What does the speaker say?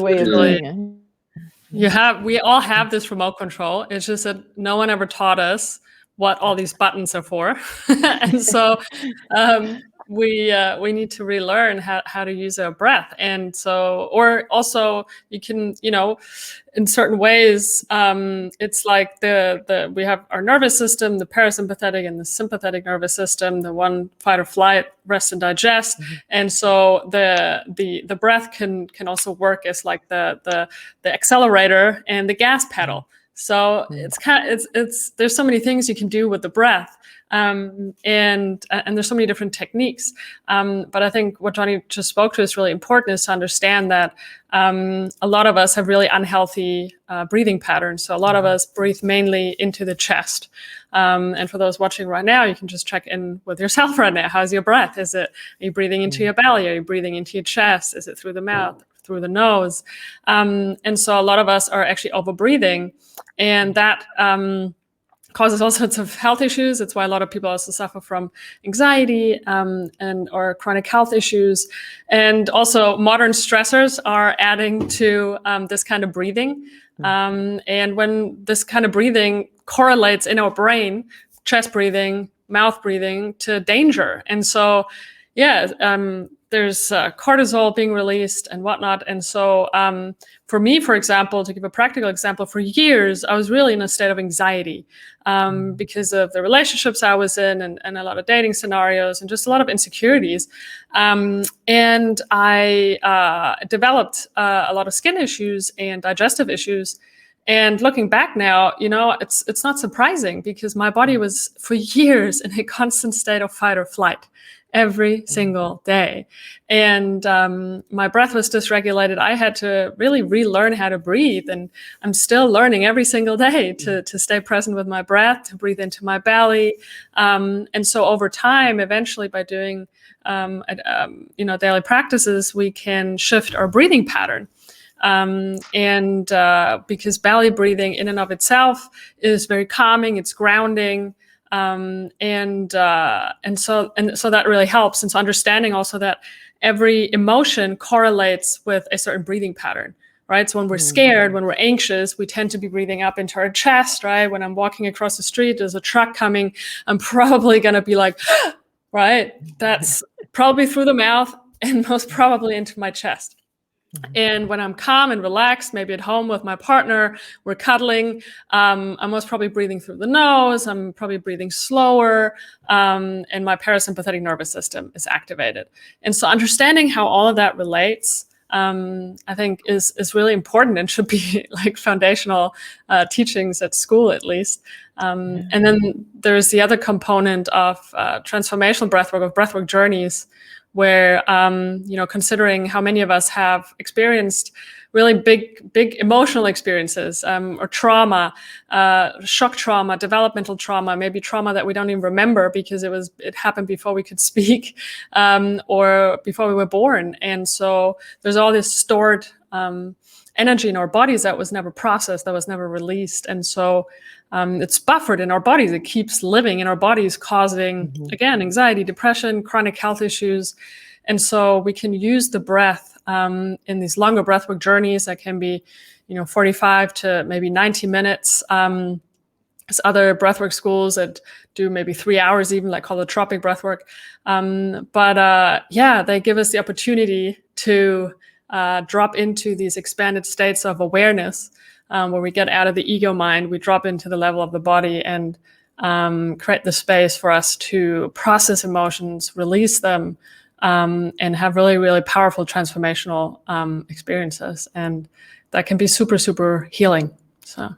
way of Really, being. we all have this remote control. It's just that no one ever taught us what all these buttons are for. And so we need to relearn how to use our breath. And so, or also you can, in certain ways, it's like we have our nervous system, the parasympathetic and the sympathetic nervous system, the one fight or flight, rest and digest. And so the breath can also work as like the accelerator and the gas pedal. So it's there's so many things you can do with the breath, and there's so many different techniques. But I think what Johnny just spoke to is really important, is to understand that a lot of us have really unhealthy breathing patterns. So a lot of us breathe mainly into the chest. And for those watching right now, you can just check in with yourself right now. How's your breath? Are you breathing into your belly? Are you breathing into your chest? Is it through the mouth, through the nose? And so a lot of us are actually over breathing, and that causes all sorts of health issues. It's why a lot of people also suffer from anxiety or chronic health issues. And also modern stressors are adding to this kind of breathing. And when this kind of breathing correlates in our brain, chest breathing, mouth breathing, to danger. And so, there's cortisol being released and whatnot. And so for me, for example, to give a practical example, for years, I was really in a state of anxiety because of the relationships I was in and a lot of dating scenarios and just a lot of insecurities. And I developed a lot of skin issues and digestive issues. And looking back now, it's not surprising, because my body was for years in a constant state of fight or flight every single day. And my breath was dysregulated. I had to really relearn how to breathe. And I'm still learning every single day to stay present with my breath, to breathe into my belly. And so over time, eventually by doing daily practices, we can shift our breathing pattern. Because belly breathing in and of itself is very calming, it's grounding. And so that really helps. And so understanding also that every emotion correlates with a certain breathing pattern, right? So when we're scared, when we're anxious, we tend to be breathing up into our chest, right? When I'm walking across the street, there's a truck coming, I'm probably going to be like, right? That's probably through the mouth and most probably into my chest. And when I'm calm and relaxed, maybe at home with my partner, we're cuddling, I'm most probably breathing through the nose, I'm probably breathing slower, and my parasympathetic nervous system is activated. And so understanding how all of that relates, I think is really important and should be like foundational teachings at school, at least. And then there's the other component of transformational breathwork, of breathwork journeys, where, considering how many of us have experienced really big emotional experiences, or trauma, shock trauma, developmental trauma, maybe trauma that we don't even remember because it happened before we could speak, or before we were born. And so there's all this stored energy in our bodies that was never processed, that was never released. And so it's buffered in our bodies. It keeps living in our bodies, causing, again, anxiety, depression, chronic health issues. And so we can use the breath in these longer breathwork journeys that can be, 45 to maybe 90 minutes. There's other breathwork schools that do maybe 3 hours, even like holotropic breathwork. They give us the opportunity to drop into these expanded states of awareness, where we get out of the ego mind, we drop into the level of the body and create the space for us to process emotions, release them, and have really, really powerful transformational experiences. And that can be super, super healing. So.